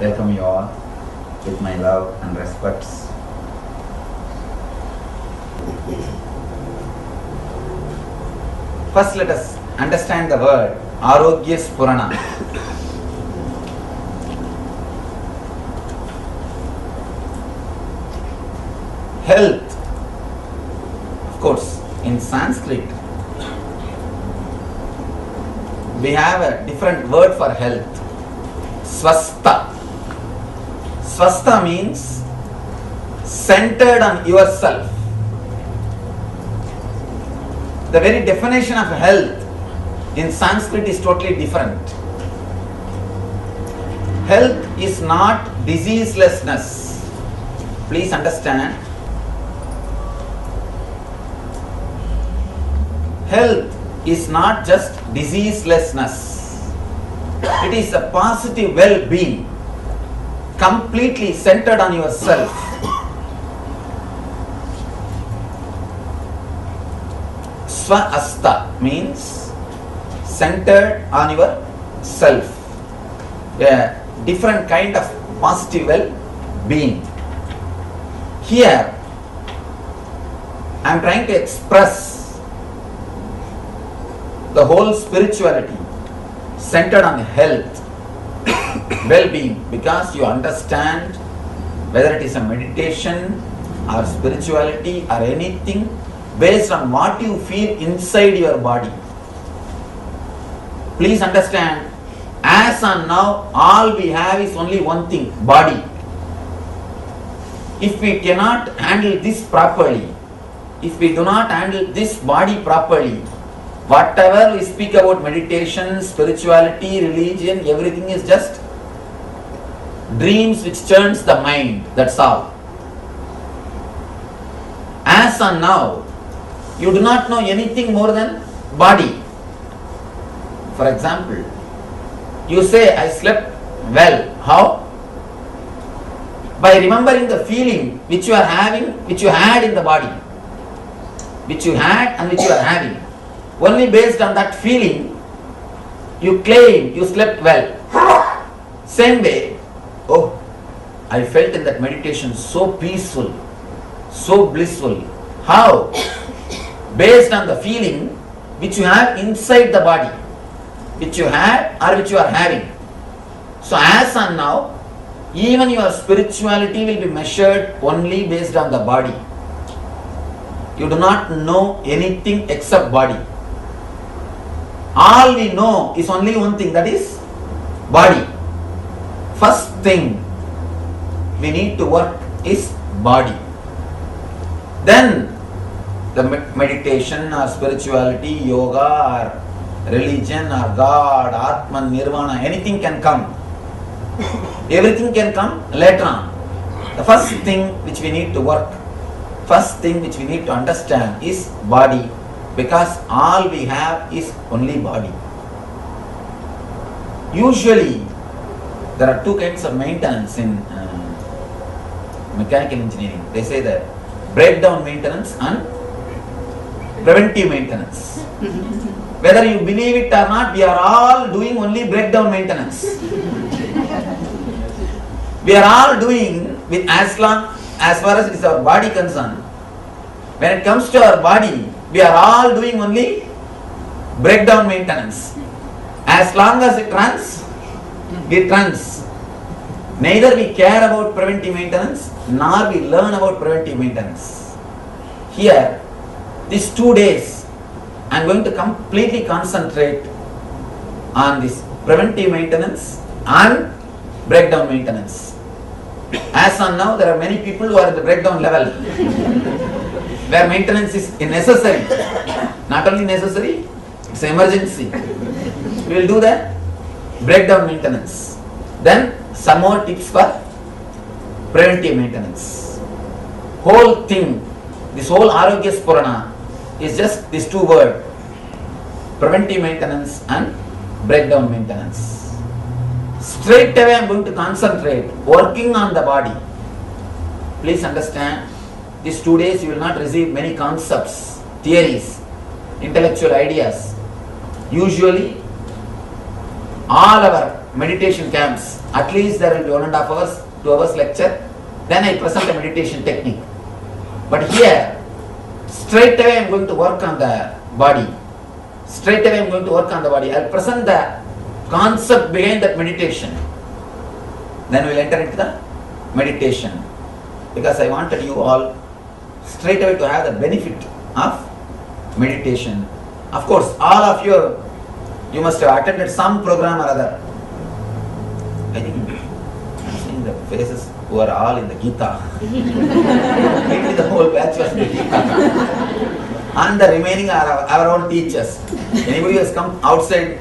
welcome you all with my love and respects. First, let us understand the word Arogya Spurana. Health, of course, in Sanskrit, we have a different word for health. Swastha. Swastha means centered on yourself. The very definition of health in Sanskrit is totally different. Health is not diseaselessness. Please understand. Health is not just diseaselessness. It is a positive well-being, completely centered on yourself. Swastha means centered on yourself. A different kind of positive well-being. Here, I am trying to express the whole spirituality centered on health, well-being, because you understand whether it is a meditation or spirituality or anything based on what you feel inside your body. Please understand, as and now all we have is only one thing, body. If we cannot handle this properly, if we do not handle this body properly, whatever we speak about meditation, spirituality, religion, everything is just dreams which turns the mind, that's all. As and now, you do not know anything more than body. For example, you say, I slept well. How? By remembering the feeling which you are having, which you had in the body. Which you had and which you are having. Only based on that feeling, you claim you slept well. Same way, oh, I felt in that meditation so peaceful, so blissful. How? Based on the feeling which you have inside the body, which you had or which you are having. So as and now, even your spirituality will be measured only based on the body. You do not know anything except body. All we know is only one thing, that is body. First thing we need to work is body. Then the meditation or spirituality, yoga or religion or God, Atman, Nirvana, anything can come. Everything can come later on. The first thing which we need to work, first thing which we need to understand is body. Because all we have is only body. Usually, there are two kinds of maintenance in mechanical engineering. They say that breakdown maintenance and preventive maintenance. Whether you believe it or not, we are all doing only breakdown maintenance. We are all doing with as far as it is our body concerned. When it comes to our body, we are all doing only breakdown maintenance. As long as it runs, it runs. Neither we care about preventive maintenance, nor we learn about preventive maintenance. Here, these 2 days, I am going to completely concentrate on this preventive maintenance and breakdown maintenance. As on now, there are many people who are at the breakdown level. Where maintenance is necessary. Not only necessary, it's an emergency. We will do that. Breakdown maintenance. Then some more tips for preventive maintenance. Whole thing, this whole Arogya Spurana is just these two words. Preventive maintenance and breakdown maintenance. Straight away I am going to concentrate working on the body. Please understand. These 2 days you will not receive many concepts, theories, intellectual ideas. Usually all our meditation camps, at least there will be 1.5 hours, 2 hours lecture, then I present a meditation technique. But here, straight away I am going to work on the body. Straight away I am going to work on the body. I will present the concept behind that meditation. Then we will enter into the meditation. Because I wanted you all straight away to have the benefit of meditation. Of course, all of you must have attended some program or other. I think I'm seeing the faces who are all in the Gita. Maybe the whole batch was in the Gita. And the remaining are our own teachers. Anybody who has come outside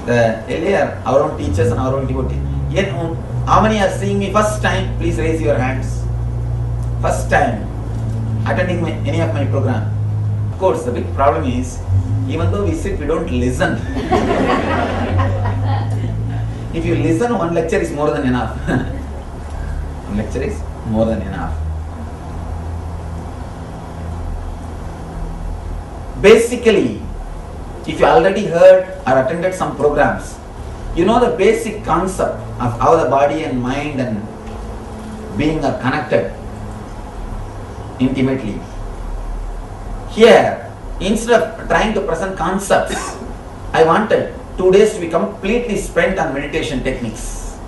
the earlier, our own teachers and our own devotees. Yet, how many are seeing me first time? Please raise your hands. First time attending any of my program. Of course, the big problem is, even though we sit, we don't listen. If you listen, one lecture is more than enough. One lecture is more than enough. Basically, if you already heard or attended some programs, you know the basic concept of how the body and mind and being are connected intimately. Here, instead of trying to present concepts, I wanted 2 days to be completely spent on meditation techniques.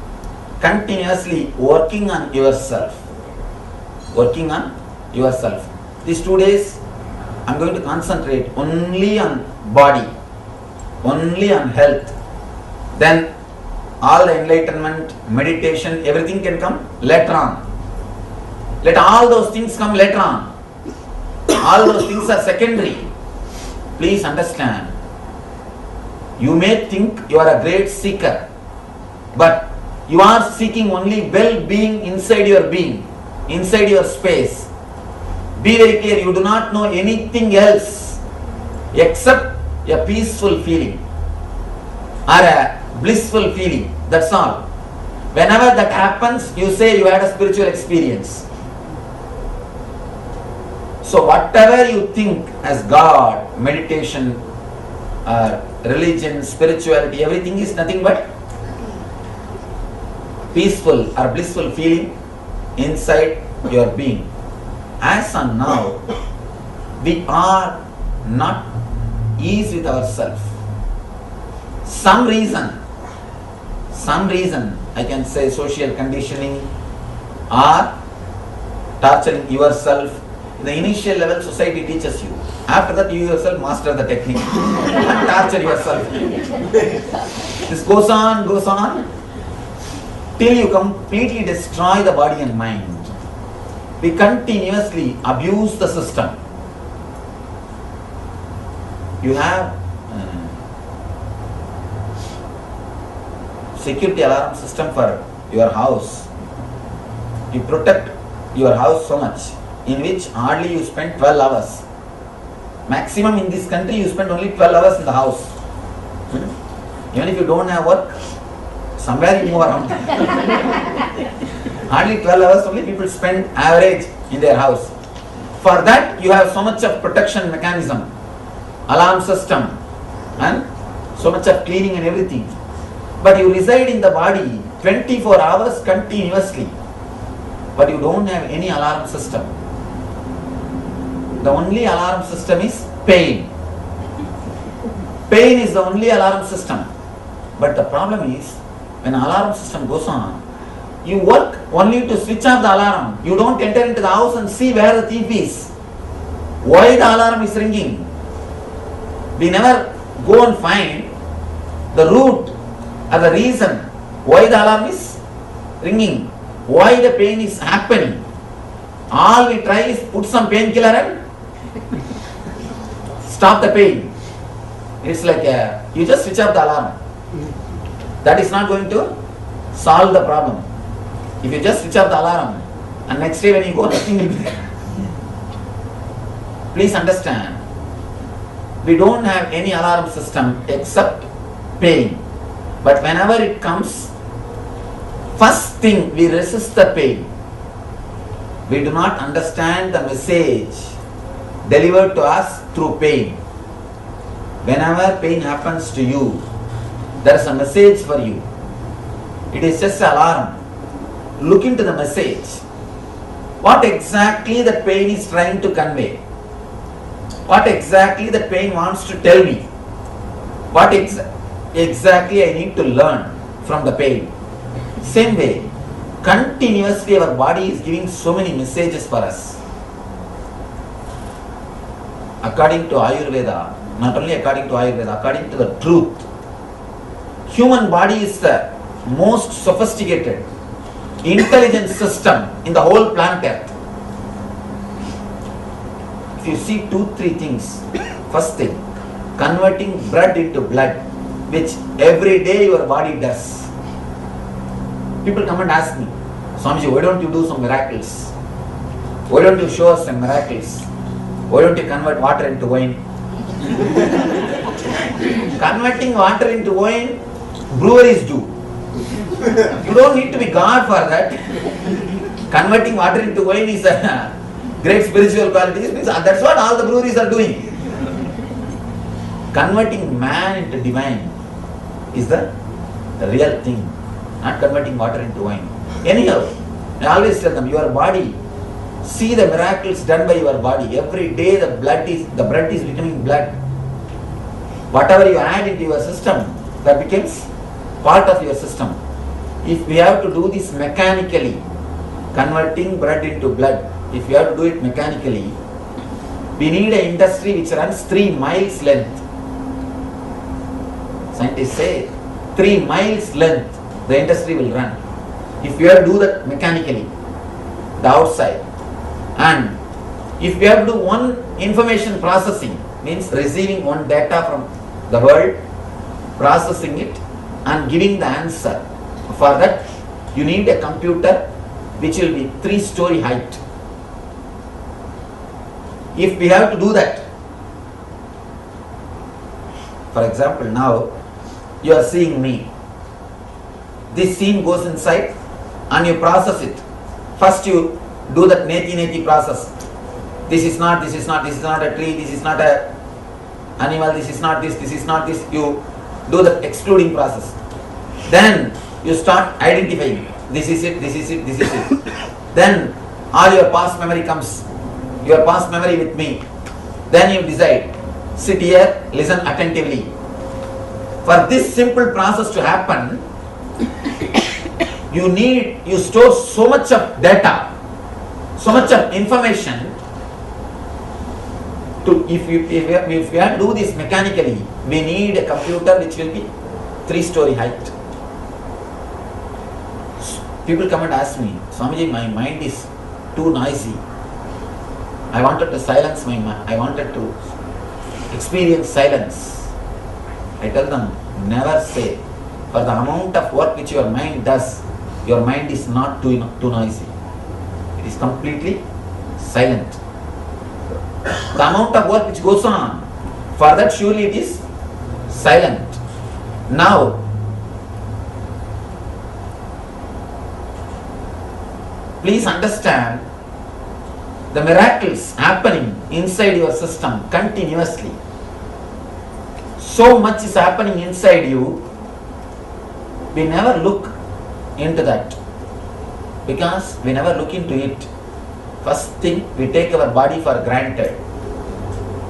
Continuously working on yourself. Working on yourself. These 2 days, I am going to concentrate only on body, only on health. Then all the enlightenment, meditation, everything can come later on. Let all those things come later on. All those things are secondary. Please understand. You may think you are a great seeker, but you are seeking only well-being inside your being, inside your space. Be very clear, you do not know anything else except a peaceful feeling or a blissful feeling. That's all. Whenever that happens, you say you had a spiritual experience. So whatever you think as God, meditation, religion, spirituality, everything is nothing but peaceful or blissful feeling inside your being. As on now, we are not ease with ourselves. Some reason, I can say social conditioning or torturing yourself. The initial level society teaches you. After that you yourself master the technique and torture yourself. This goes on till you completely destroy the body and mind. We continuously abuse the system. You have security alarm system for your house. You protect your house so much, in which hardly you spend 12 hours. Maximum in this country you spend only 12 hours in the house. Even if you don't have work, somewhere you move around. Hardly 12 hours only people spend average in their house. For that you have so much of protection mechanism, alarm system and so much of cleaning and everything. But you reside in the body 24 hours continuously, but you don't have any alarm system. The only alarm system is pain. Pain is the only alarm system. But the problem is, when alarm system goes on, you work only to switch off the alarm. You don't enter into the house and see where the thief is. Why the alarm is ringing? We never go and find the root or the reason why the alarm is ringing, why the pain is happening. All we try is put some painkiller and stop the pain. It's like you just switch off the alarm. That is not going to solve the problem. If you just switch off the alarm and next day when you go, nothing will be there. Please understand, we don't have any alarm system except pain. But whenever it comes, first thing we resist the pain. We do not understand the message delivered to us through pain. Whenever pain happens to you, there is a message for you. It is just an alarm. Look into the message. What exactly that pain is trying to convey? What exactly that pain wants to tell me? What exactly I need to learn from the pain? Same way, continuously our body is giving so many messages for us. According to Ayurveda, not only according to Ayurveda, according to the truth, human body is the most sophisticated, intelligent system in the whole planet Earth. If you see 2-3 things, first thing, converting blood into blood, which every day your body does. People come and ask me, Swamiji, why don't you do some miracles? Why don't you show us some miracles? Why don't you convert water into wine? Converting water into wine, breweries do. You don't need to be God for that. Converting water into wine is a great spiritual quality. That's what all the breweries are doing. Converting man into divine is the real thing, not converting water into wine. Anyhow, I always tell them, your body, see the miracles done by your body. Every day the blood is becoming blood. Whatever you add into your system, that becomes part of your system. If we have to do this mechanically, converting blood into blood, if we have to do it mechanically, we need an industry which runs 3 miles length. Scientists say 3 miles length the industry will run. If we have to do that mechanically, the outside, and if we have to do one information processing, means receiving one data from the world, processing it and giving the answer. For that, you need a computer which will be 3-story height. If we have to do that, for example, now you are seeing me. This scene goes inside and you process it. First you do that neti process. This is not a tree, this is not a animal, this is not this is not this. You do the excluding process. Then you start identifying. This is it. Then all your past memory comes. Your past memory with me. Then you decide. Sit here, listen attentively. For this simple process to happen, you store so much of data, so much of information. If we have to do this mechanically, we need a computer which will be 3-story height. People come and ask me, Swamiji, my mind is too noisy. I wanted to silence my mind. I wanted to experience silence. I tell them, never say, for the amount of work which your mind does, your mind is not too noisy. It is completely silent. The amount of work which goes on, for that surely it is silent. Now, please understand the miracles happening inside your system continuously. So much is happening inside you, we never look into that. Because we never look into it. First thing, we take our body for granted.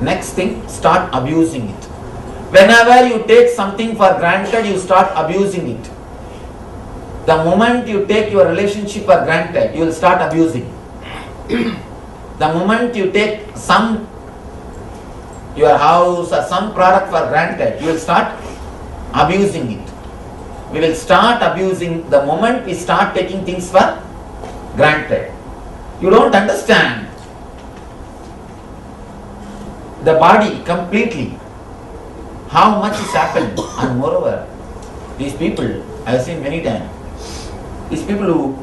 Next thing, start abusing it. Whenever you take something for granted, you start abusing it. The moment you take your relationship for granted, you will start abusing. The moment you take your house or some product for granted, you will start abusing it. We will start abusing the moment we start taking things for granted. You don't understand the body completely, how much is happened. And moreover, these people, I have seen many times, these people who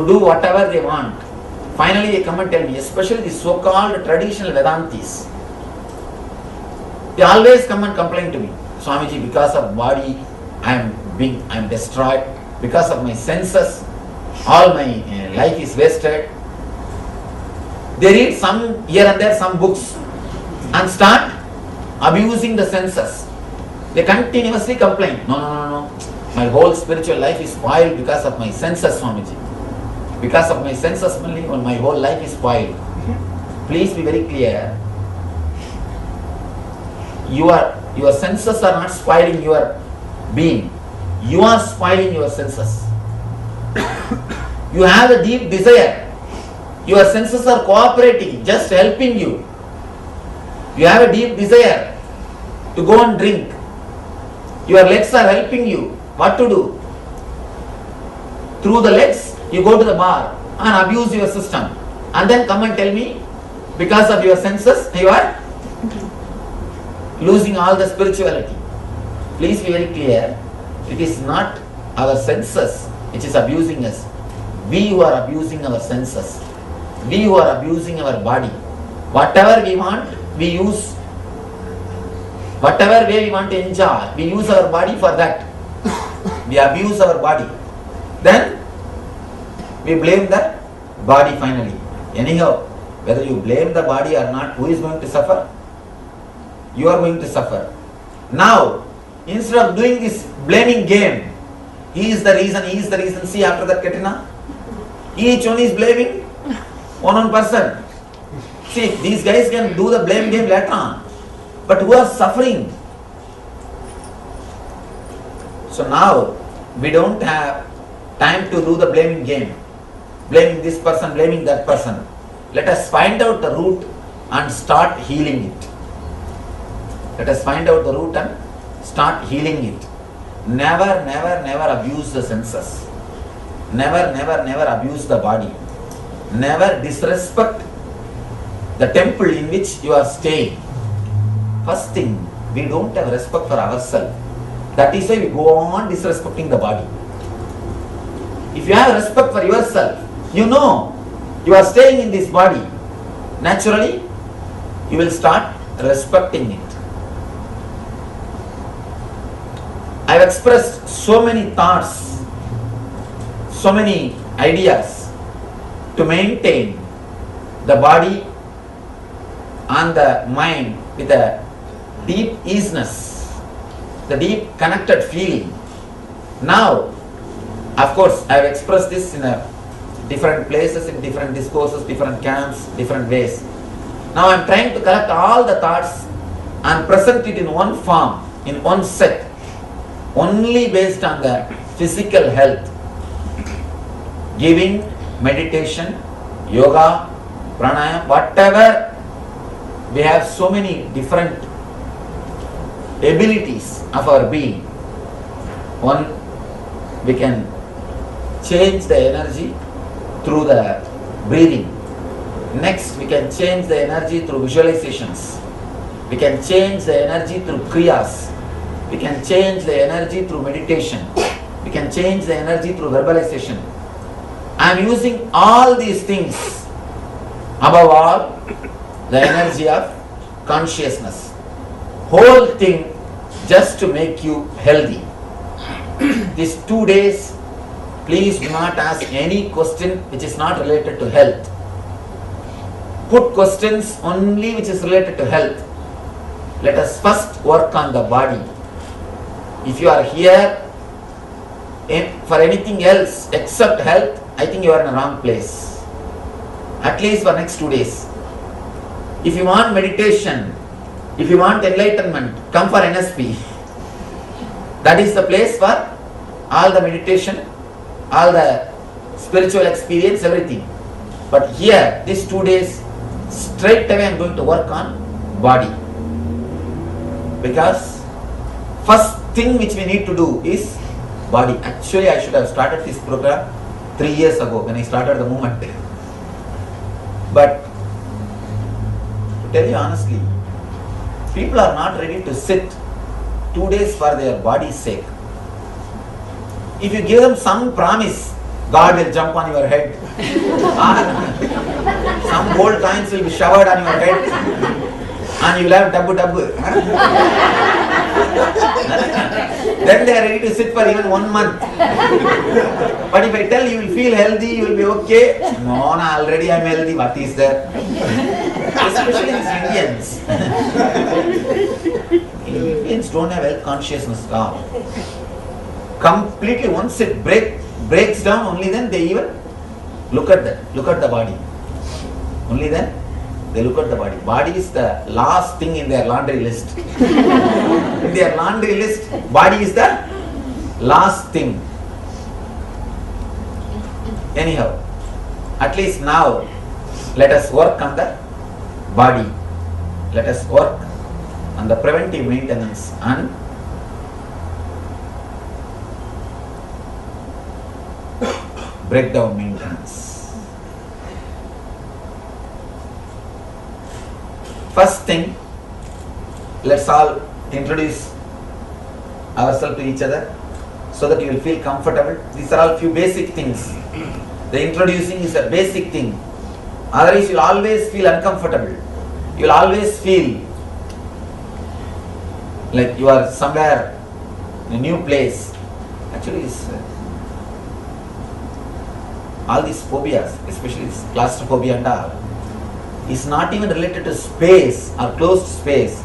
do whatever they want, finally they come and tell me, especially the so-called traditional Vedantis, they always come and complain to me, Swamiji, because of body, I am destroyed. Because of my senses, all my life is wasted. They read some here and there some books and start abusing the senses. They continuously complain. No, no, no, no. My whole spiritual life is spoiled because of my senses, Swamiji. Because of my senses only, my whole life is spoiled. Please be very clear. Your senses are not spoiling your being. You are spoiling your senses. You have a deep desire. Your senses are cooperating, just helping you. You have a deep desire to go and drink. Your legs are helping you. What to do? Through the legs, you go to the bar and abuse your system. And then come and tell me, because of your senses, you are losing all the spirituality. Please be very clear. It is not our senses which is abusing us. We who are abusing our senses. We who are abusing our body. Whatever we want, we use. Whatever way we want to enjoy, we use our body for that. We abuse our body. Then we blame the body finally. Anyhow, whether you blame the body or not, who is going to suffer? You are going to suffer. Now, instead of doing this blaming game, he is the reason, see after that Katrina, each one is blaming one person. See, these guys can do the blame game later on. But who are suffering? So now, we don't have time to do the blaming game. Blaming this person, blaming that person. Let us find out the root and start healing it. Let us find out the root and start healing it. Never, never, never abuse the senses. Never, never, never abuse the body. Never disrespect the temple in which you are staying. First thing, we don't have respect for ourselves. That is why we go on disrespecting the body. If you have respect for yourself, you know you are staying in this body. Naturally, you will start respecting it. I have expressed so many thoughts, so many ideas to maintain the body and the mind with a deep easiness, the deep connected feeling. Now, of course, I have expressed this in different places, in different discourses, different camps, different ways. Now I am trying to collect all the thoughts and present it in one form, in one set, only based on the physical health. Giving, meditation, yoga, pranayama, whatever. We have so many different abilities of our being. One, we can change the energy through the breathing. Next, we can change the energy through visualizations. We can change the energy through kriyas. We can change the energy through meditation. We can change the energy through verbalization. I am using all these things, above all, the energy of consciousness. Whole thing just to make you healthy. These 2 days, please do not ask any question which is not related to health. Put questions only which is related to health. Let us first work on the body. If you are here for anything else except health, I think you are in the wrong place. At least for next 2 days. If you want meditation, if you want enlightenment, come for NSP. That is the place for all the meditation, all the spiritual experience, everything. But here, these 2 days, straight away I am going to work on body. Because first thing which we need to do is body. Actually, I should have started this program 3 years ago when I started the movement. But to tell you honestly, people are not ready to sit 2 days for their body's sake. If you give them some promise, God will jump on your head, some gold coins will be showered on your head, and you will have dabbu. Then they are ready to sit for even 1 month. But if I tell you will feel healthy, you will be okay. No, already I am healthy. What is there? Especially these Indians. Indians don't have health consciousness at all. Completely, once it breaks down, only then they even look at the body. Only then they look at the body. Body is the last thing in their laundry list. In their laundry list, body is the last thing. Anyhow, at least now, let us work on the body. Let us work on the preventive maintenance and breakdown maintenance. First thing, let's all introduce ourselves to each other so that you will feel comfortable. These are all few basic things. The introducing is a basic thing. Otherwise, you will always feel uncomfortable. You will always feel like you are somewhere in a new place. Actually, it's, all these phobias, especially this claustrophobia and all, is not even related to space or closed space.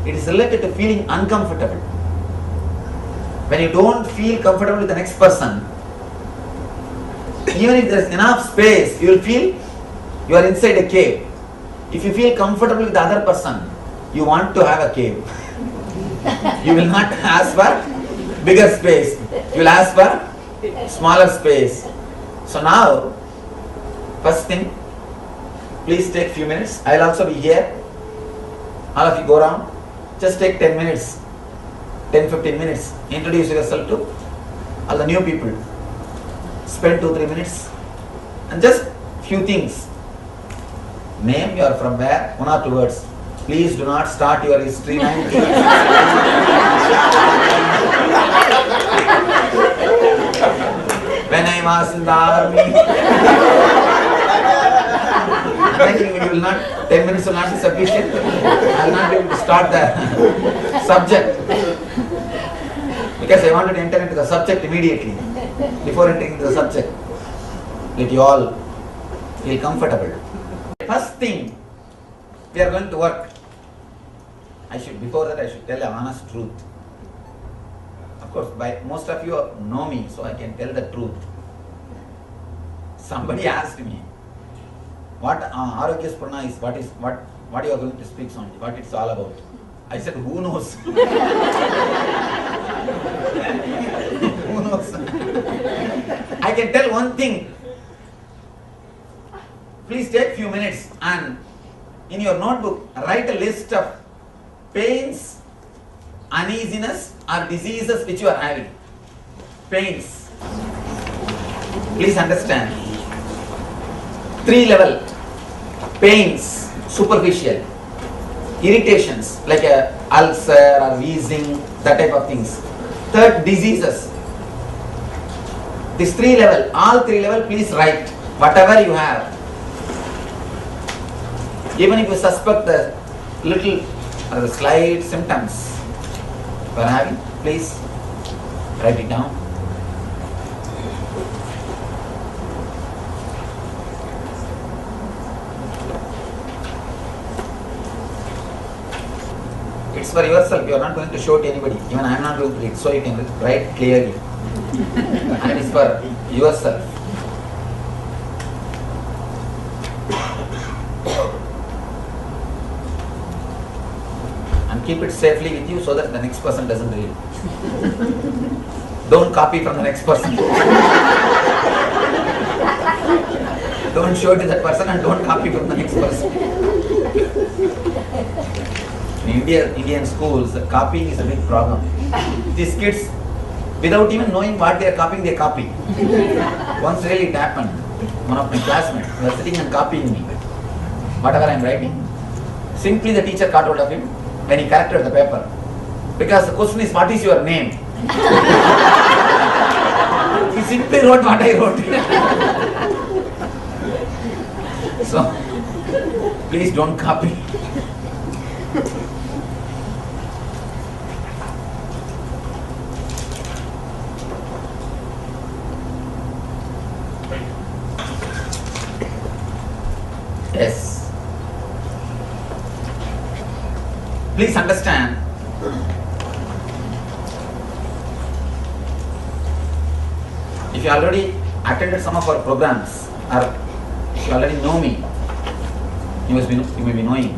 It is related to feeling uncomfortable. When you don't feel comfortable with the next person, even if there is enough space, you will feel you are inside a cave. If you feel comfortable with the other person, you want to have a cave. You will not ask for bigger space. You will ask for smaller space. So now, first thing, please take few minutes. I will also be here. All of you go around. Just take 10 minutes, 10-15 minutes. Introduce yourself to all the new people. Spend 2-3 minutes and just few things. Name, you are from where, 1 or 2 words. Please do not start your history. When I was in the army. I think you will not, 10 minutes will not be sufficient. I will not be able to start the subject. Because I wanted to enter into the subject immediately. Before entering into the subject, let you all feel comfortable. First thing, we are going to work. Before that I should tell an honest truth. Of course, most of you know me, so I can tell the truth. Somebody asked me, what Arogya Spurna is, what you are going to speak on, what it's all about. I said, who knows? Who knows? I can tell one thing. Please take few minutes and in your notebook write a list of pains, uneasiness or diseases which you are having. Pains. Please understand. 3 level. Pains, superficial. Irritations like a ulcer or wheezing, that type of things. Third, diseases. This 3 level, all 3 level, please write whatever you have. Even if you suspect the little or the slight symptoms you are having, please write it down. It's for yourself, you are not going to show it to anybody. Even I am not going to read, so you can write clearly. And it is for yourself. And keep it safely with you so that the next person doesn't read. Don't copy from the next person. Don't show it to that person and don't copy from the next person. In Indian schools, copying is a big problem. These kids, without even knowing what they are copying, they copy. Once really it happened. One of my classmates was sitting and copying me. Whatever I am writing. Simply the teacher caught hold of him when he corrected the paper. Because the question is, what is your name? He simply wrote what I wrote. So, please don't copy. Yes. Please understand, If you already attended some of our programs, or if you already know me, you may be knowing.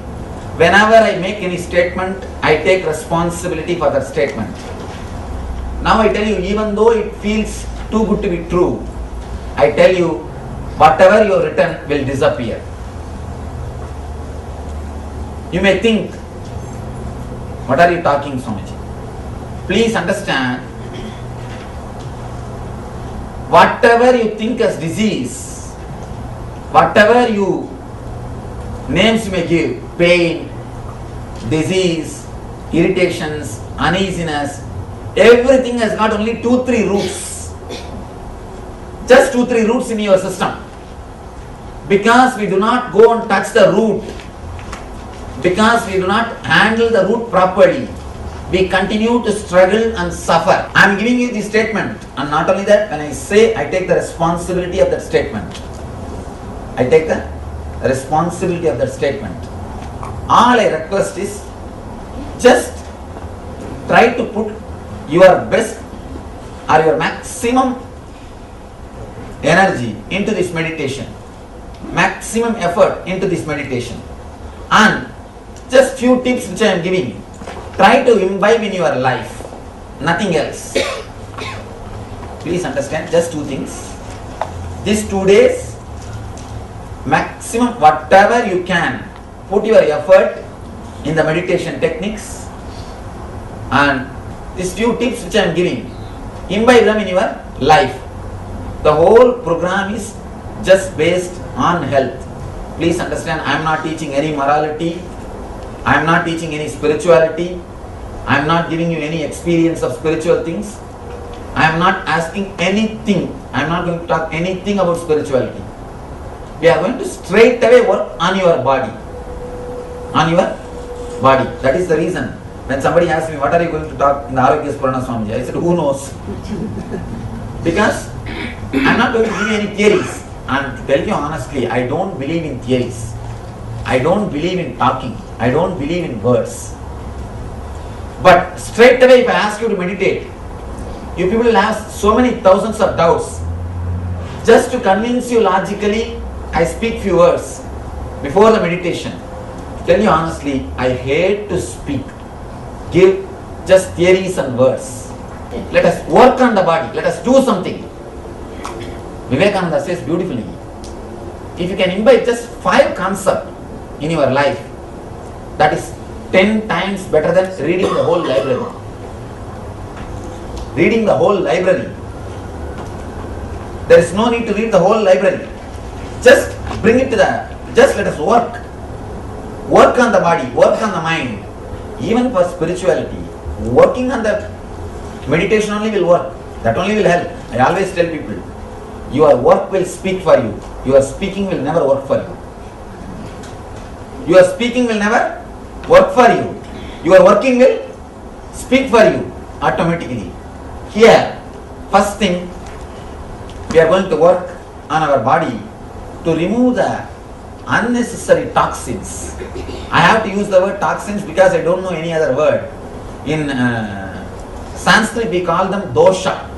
Whenever I make any statement, I take responsibility for that statement. Now I tell you, even though it feels too good to be true, I tell you, whatever you have written will disappear. You may think, what are you talking, Swamiji? Please understand, whatever you think as disease, whatever you names you may give, pain, disease, irritations, uneasiness, everything has got only 2-3 roots. Just 2-3 roots in your system. Because we do not go and touch the root, because we do not handle the root properly, we continue to struggle and suffer. I am giving you this statement, and not only that, when I say, I take the responsibility of that statement. I take the responsibility of that statement. All I request is, just try to put your best or your maximum energy into this meditation, maximum effort into this meditation, and just few tips which I am giving you. Try to imbibe in your life, nothing else. Please understand, just 2 things. These 2 days, maximum whatever you can, put your effort in the meditation techniques, and these few tips which I am giving, imbibe them in your life. The whole program is just based on health. Please understand, I am not teaching any morality, I am not teaching any spirituality, I am not giving you any experience of spiritual things, I am not asking anything, I am not going to talk anything about spirituality. We are going to straight away work on your body. On your body. That is the reason. When somebody asks me, what are you going to talk in the Arogya Purana Swamiji? I said, who knows? Because I am not going to give you any theories. And to tell you honestly, I don't believe in theories. I don't believe in talking. I don't believe in words. But straight away if I ask you to meditate, you people will have so many thousands of doubts. Just to convince you logically, I speak few words before the meditation. To tell you honestly, I hate to speak, give just theories and words. Let us work on the body. Let us do something. Vivekananda says beautifully, if you can imbibe just 5 concepts in your life, that is 10 times better than reading the whole library. Reading the whole library. There is no need to read the whole library. Just bring it to just let us work. Work on the body, work on the mind. Even for spirituality, working on the meditation only will work. That only will help. I always tell people, your work will speak for you. Your speaking will never work for you. Your speaking will never work for you. Your working will speak for you automatically. Here, first thing, we are going to work on our body to remove the unnecessary toxins. I have to use the word toxins because I don't know any other word. In Sanskrit we call them dosha.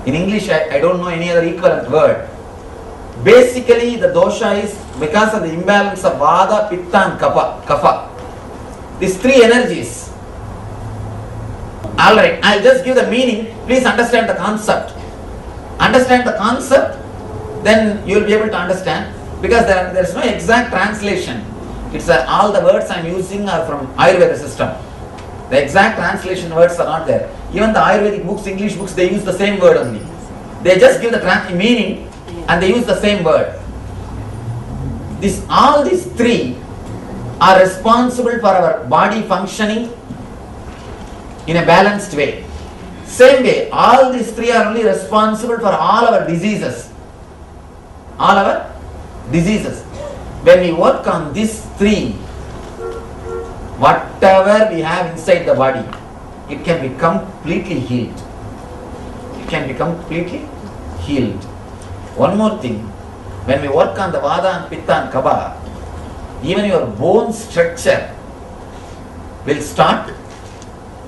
In English I don't know any other equivalent word. Basically the dosha is because of the imbalance of vata, pitta and kapha. These 3 energies. Alright, I'll just give the meaning. Please understand the concept. Understand the concept, then you will be able to understand, because there is no exact translation. It's all the words I am using are from Ayurveda system. The exact translation words are not there. Even the Ayurvedic books, English books, they use the same word only. They just give the meaning and they use the same word. All these 3 are responsible for our body functioning in a balanced way. Same way, all these 3 are only responsible for all our diseases. All our diseases. When we work on these 3, whatever we have inside the body, it can be completely healed. It can be completely healed. One more thing, when we work on the vata and pitta and kapha, even your bone structure will start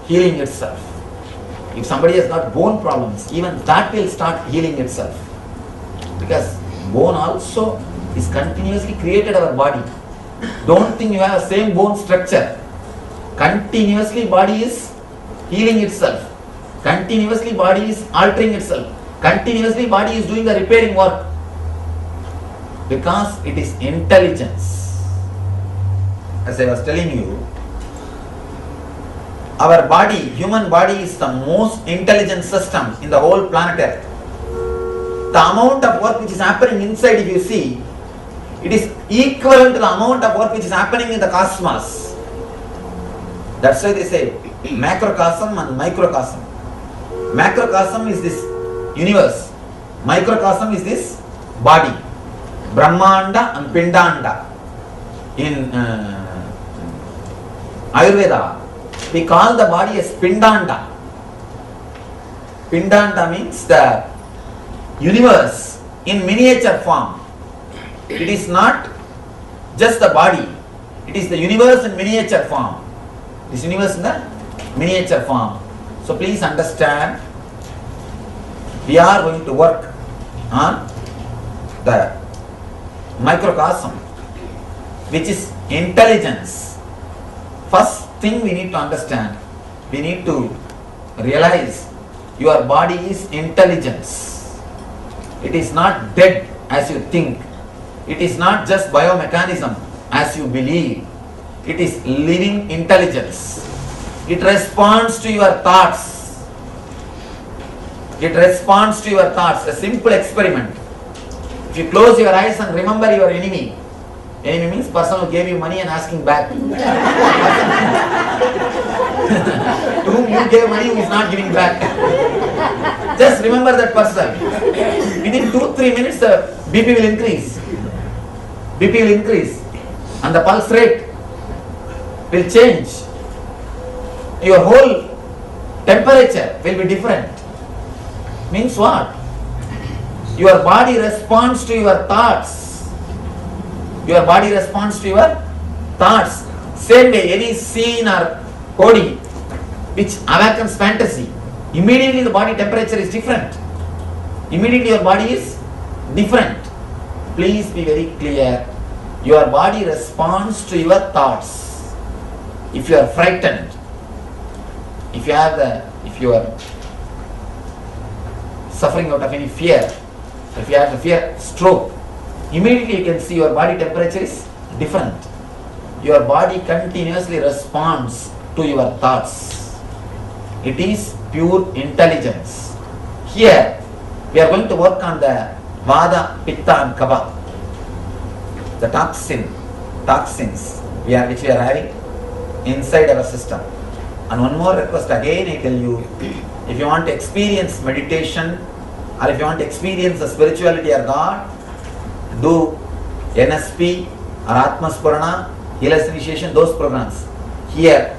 healing itself. If somebody has got bone problems, even that will start healing itself. Because bone also is continuously created our body. Don't think you have the same bone structure. Continuously body is healing itself. Continuously body is altering itself. Continuously body is doing the repairing work. Because it is intelligence. As I was telling you, our body, human body is the most intelligent system in the whole planet Earth. The amount of work which is happening inside, if you see, it is equivalent to the amount of work which is happening in the cosmos. That's why they say macrocosm and microcosm. Macrocosm is this universe. Microcosm is this body. Brahmanda and Pindanda. In Ayurveda, we call the body as Pindanda. Pindanda means the universe in miniature form. It is not just the body, it is the universe in miniature form. This universe in the miniature form. So please understand, we are going to work on the microcosm, which is intelligence. First thing we need to understand, we need to realize your body is intelligence. It is not dead as you think. It is not just biomechanism as you believe. It is living intelligence. It responds to your thoughts. It responds to your thoughts. A simple experiment. If you close your eyes and remember your enemy, enemy means person who gave you money and asking back. To whom you gave money who is not giving back. Just remember that person. Within 2-3 minutes the BP will increase. BP will increase and the pulse rate will change. Your whole temperature will be different. Means what? Your body responds to your thoughts. Your body responds to your thoughts. Same way, any scene or coding which awakens fantasy, immediately the body temperature is different. Immediately your body is different. Please be very clear. Your body responds to your thoughts. If you are frightened, if you are suffering out of any fear, if you have the fear stroke, immediately you can see your body temperature is different. Your body continuously responds to your thoughts. It is pure intelligence. Here we are going to work on the Vada, Pitta and Kapha. The toxins which we are having inside our system. And one more request again I tell you, if you want to experience meditation or if you want to experience the spirituality of God, do NSP or Atmaspurana, Healers Initiation, those programs. Here,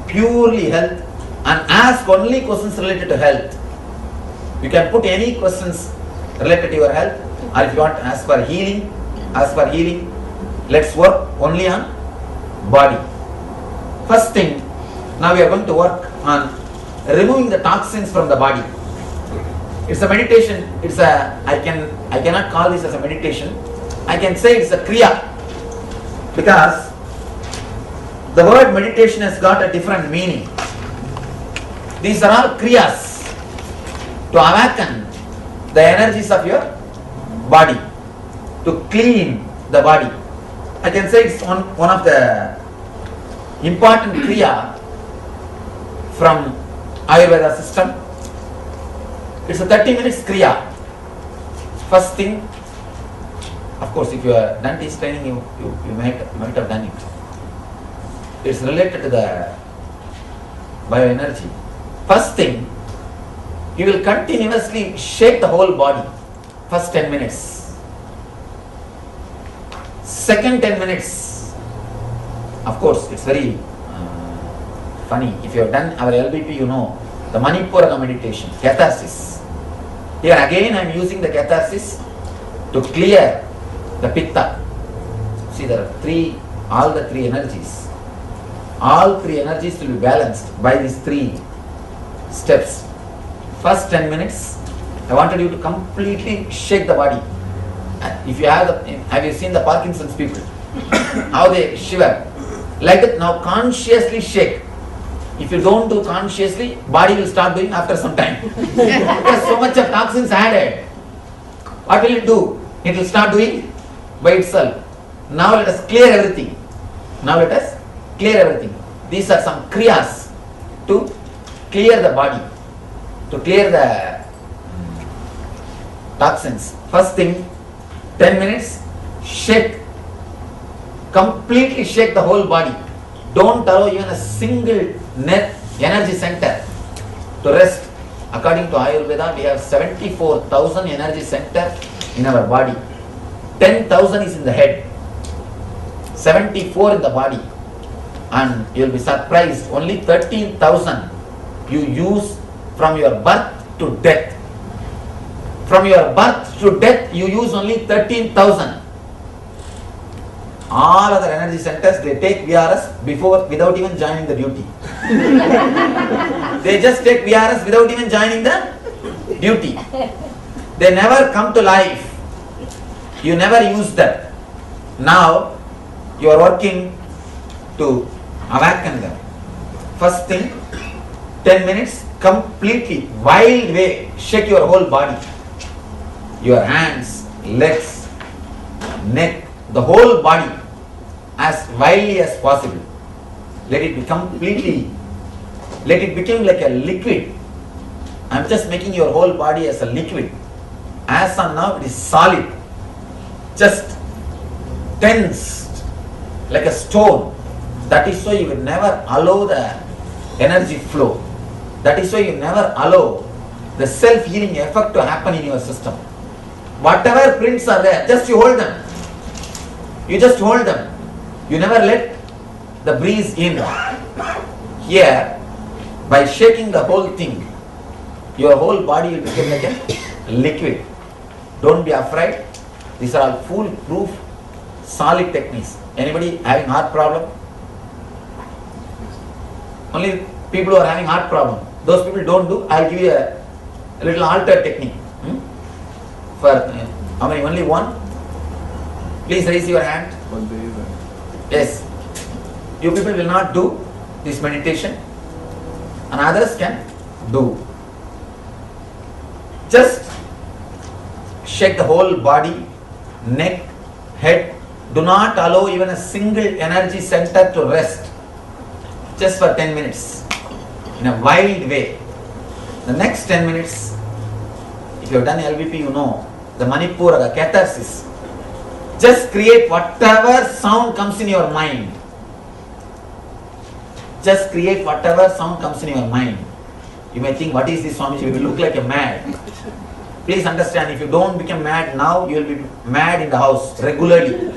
purely health, and ask only questions related to health. You can put any questions related to your health, or if you want to ask for healing, let's work only on body. First thing, now we are going to work on removing the toxins from the body. It's a meditation. I cannot call this as a meditation. I can say it's a kriya, because the word meditation has got a different meaning. These are all kriyas to awaken the energies of your body, to clean the body. I can say it's one of the important kriya from Ayurveda system. It's a 30 minutes kriya. First thing, of course, if you are done this training, you might have done it. It's related to the bioenergy. First thing, you will continuously shake the whole body. First 10 minutes. Second 10 minutes, of course, it's very funny. If you have done our LBP, you know the Manipura meditation, catharsis. Here again I am using the catharsis to clear the pitta. See, there are all the three energies. All three energies will be balanced by these three steps. First 10 minutes, I wanted you to completely shake the body. If you have you seen the Parkinson's people? How they shiver? Like that, now consciously shake. If you don't do consciously, body will start doing after some time. Because so much of toxins added. What will it do? It will start doing by itself. Now let us clear everything. These are some kriyas to clear the body, to clear the toxins. First thing, 10 minutes, shake. Completely shake the whole body. Don't allow even a single energy center to rest. According to Ayurveda, we have 74,000 energy centers in our body. 10,000 is in the head, 74 in the body. And you will be surprised, only 13,000 you use from your birth to death. From your birth to death, you use only 13,000. All other energy centers, they take VRS without even joining the duty. They just take VRS without even joining the duty. They never come to life. You never use that. Now, you are working to awaken them. First thing, 10 minutes, completely, wild way, shake your whole body. Your hands, legs, neck, the whole body, as wildly as possible. Let it be completely, let it become like a liquid. I am just making your whole body as a liquid. As of now, it is solid, just tense, like a stone. That is why you will never allow the energy flow. That is why you never allow the self-healing effect to happen in your system. Whatever prints are there, just you hold them. You just hold them. You never let the breeze in. Here, by shaking the whole thing, your whole body will become like a liquid. Don't be afraid. These are all foolproof, solid techniques. Anybody having heart problem? Only people who are having heart problem. Those people don't do. I'll give you a little altered technique. For how many? Only one? Please raise your hand. Yes. You people will not do this meditation, and others can do. Just shake the whole body, neck, head. Do not allow even a single energy center to rest. Just for 10 minutes in a wild way. The next 10 minutes, if you have done LVP, you know the Manipura, the catharsis. Just create whatever sound comes in your mind. Just create whatever sound comes in your mind. You may think, what is this, Swamiji? You will look like a mad. Please understand, if you don't become mad now, you will be mad in the house regularly.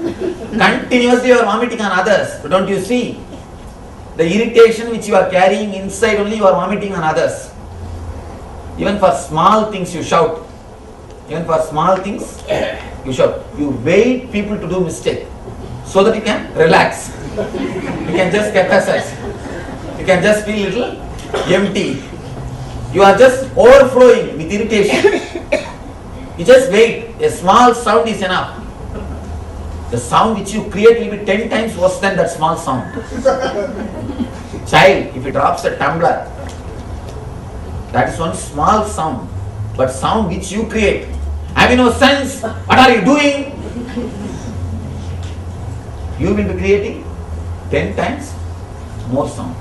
Continuously you are vomiting on others. But don't you see? The irritation which you are carrying inside only, you are vomiting on others. Even for small things you shout. Even for small things you shout. You wait people to do mistake so that you can relax. You can just catharsis. You can just feel little empty. You are just overflowing with irritation. You just wait. A small sound is enough. The sound which you create will be 10 times worse than that small sound. Child, if it drops a tumbler, that is one small sound. But sound which you create. Have you no sense? What are you doing? You will be creating 10 times more sound.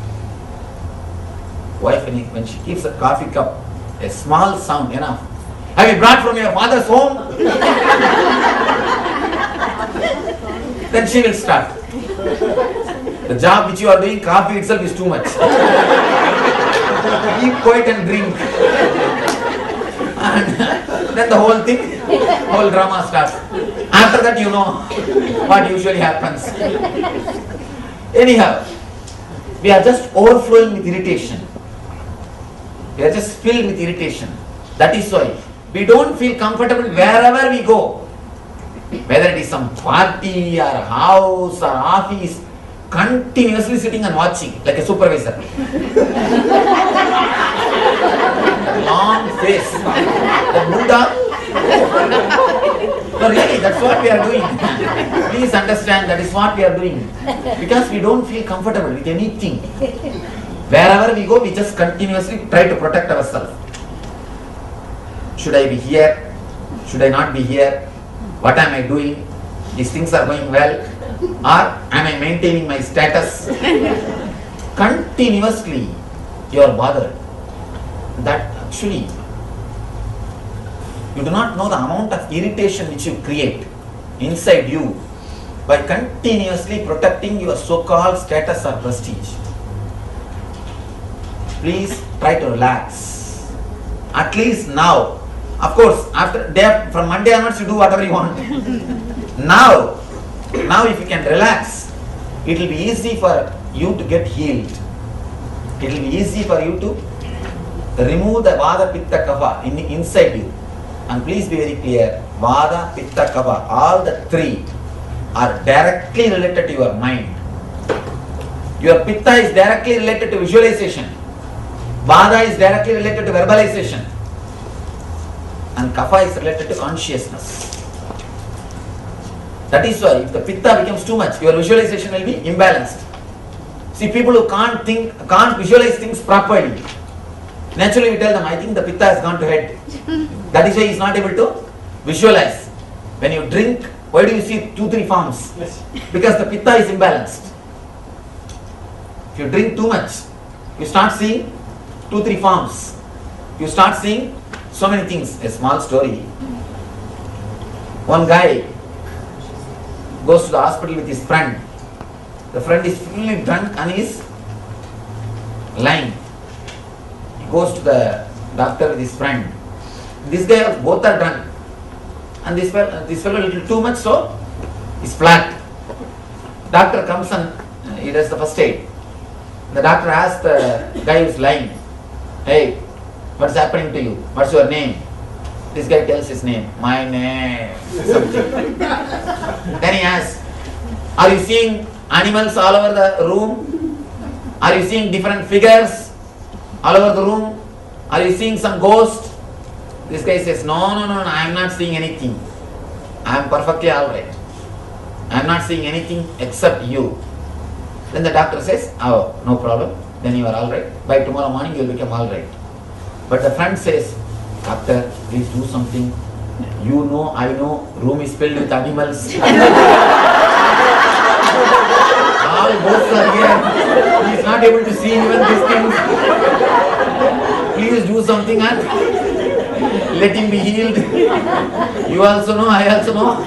Wife, when she keeps a coffee cup, a small sound enough. Have you brought from your father's home? Then she will start. The job which you are doing, coffee itself is too much. Keep quiet and drink. And then the whole thing, whole drama starts. After that, you know what usually happens. Anyhow, we are just overflowing with irritation. We are just filled with irritation. That is why we don't feel comfortable wherever we go. Whether it is some party or house or office, continuously sitting and watching like a supervisor. Long face. The bulldog. No, really, that's what we are doing. Please understand, that is what we are doing. Because we don't feel comfortable with anything. Wherever we go, we just continuously try to protect ourselves. Should I be here? Should I not be here? What am I doing? These things are going well? Or am I maintaining my status? Continuously you are bothered. That actually, you do not know the amount of irritation which you create inside you by continuously protecting your so-called status or prestige. Please try to relax. At least now. Of course, from Monday onwards you do whatever you want. Now if you can relax, it will be easy for you to get healed. It will be easy for you to remove the Vada, Pitta, Kapha inside you. And please be very clear, Vada, Pitta, Kapha, all the three are directly related to your mind. Your Pitta is directly related to visualization. Vada is directly related to verbalization. And Kapha is related to consciousness. That is why if the Pitta becomes too much, your visualization will be imbalanced. See, people who can't visualize things properly, naturally we tell them, I think the Pitta has gone to head. That is why he is not able to visualize. When you drink, why do you see 2-3 forms? Yes. Because the Pitta is imbalanced. If you drink too much, you start seeing 2-3 forms. You start seeing so many things. A small story. One guy goes to the hospital with his friend. The friend is fully drunk and is lying. He goes to the doctor with his friend. This guy, both are drunk. And this fellow a little too much, so he's flat. Doctor comes and he does the first aid. The doctor asks the guy who's lying, hey, what's happening to you? What's your name? This guy tells his name. My name. Then he asks, are you seeing animals all over the room? Are you seeing different figures all over the room? Are you seeing some ghost? This guy says, no, I am not seeing anything. I am perfectly alright. I am not seeing anything except you. Then the doctor says, oh, no problem. Then you are alright. By tomorrow morning you will become alright. But the friend says, doctor, please do something. You know, I know, room is filled with animals. All ghosts are here. He is not able to see even these things. Please do something and let him be healed. You also know, I also know.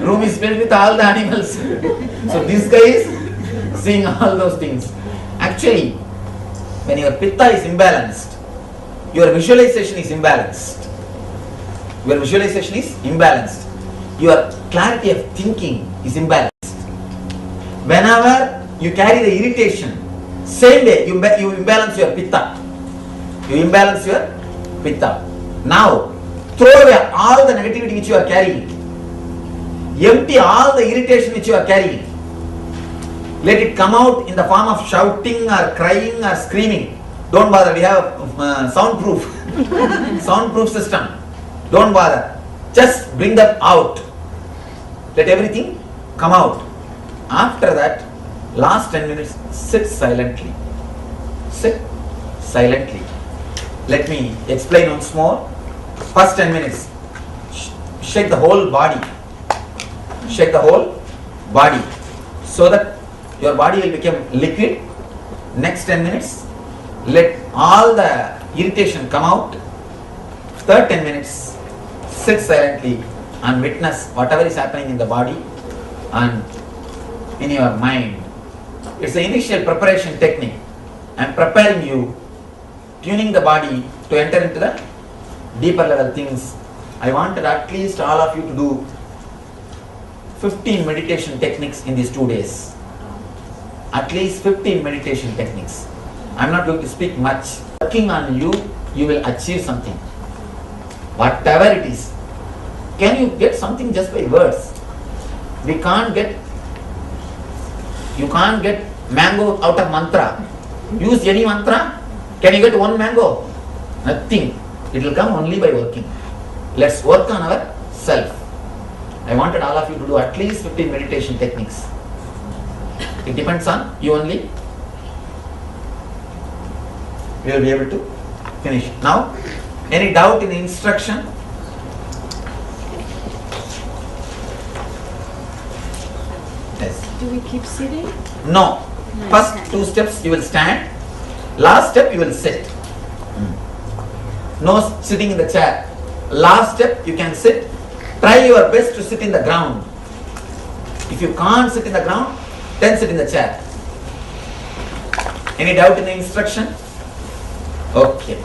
Room is filled with all the animals. So this guy is seeing all those things. Actually, when your Pitta is imbalanced, your visualization is imbalanced. Your visualization is imbalanced. Your clarity of thinking is imbalanced. Whenever you carry the irritation, same way you imbalance your Pitta. You imbalance your Pitta. Now, throw away all the negativity which you are carrying. Empty all the irritation which you are carrying. Let it come out in the form of shouting or crying or screaming. Don't bother, we have soundproof system. Don't bother. Just bring them out. Let everything come out. After that, last 10 minutes, sit silently. Sit silently. Let me explain once more. First 10 minutes, shake the whole body. Shake the whole body so that your body will become liquid. Next 10 minutes, let all the irritation come out. Third 10 minutes, sit silently and witness whatever is happening in the body and in your mind. It's the initial preparation technique. I am preparing you, tuning the body to enter into the deeper level things. I wanted at least all of you to do 15 meditation techniques in these 2 days. At least 15 meditation techniques. I'm not going to speak much. Working on you, you will achieve something. Whatever it is. Can you get something just by words? You can't get mango out of mantra. Use any mantra. Can you get one mango? Nothing. It will come only by working. Let's work on our self. I wanted all of you to do at least 15 meditation techniques. It depends on you only. We will be able to finish. Now, any doubt in the instruction? Yes. Do we keep sitting? No. No, First stand. 2 steps you will stand. Last step you will sit. No sitting in the chair. Last step you can sit. Try your best to sit in the ground. If you can't sit in the ground, then sit in the chair. Any doubt in the instruction? Okay.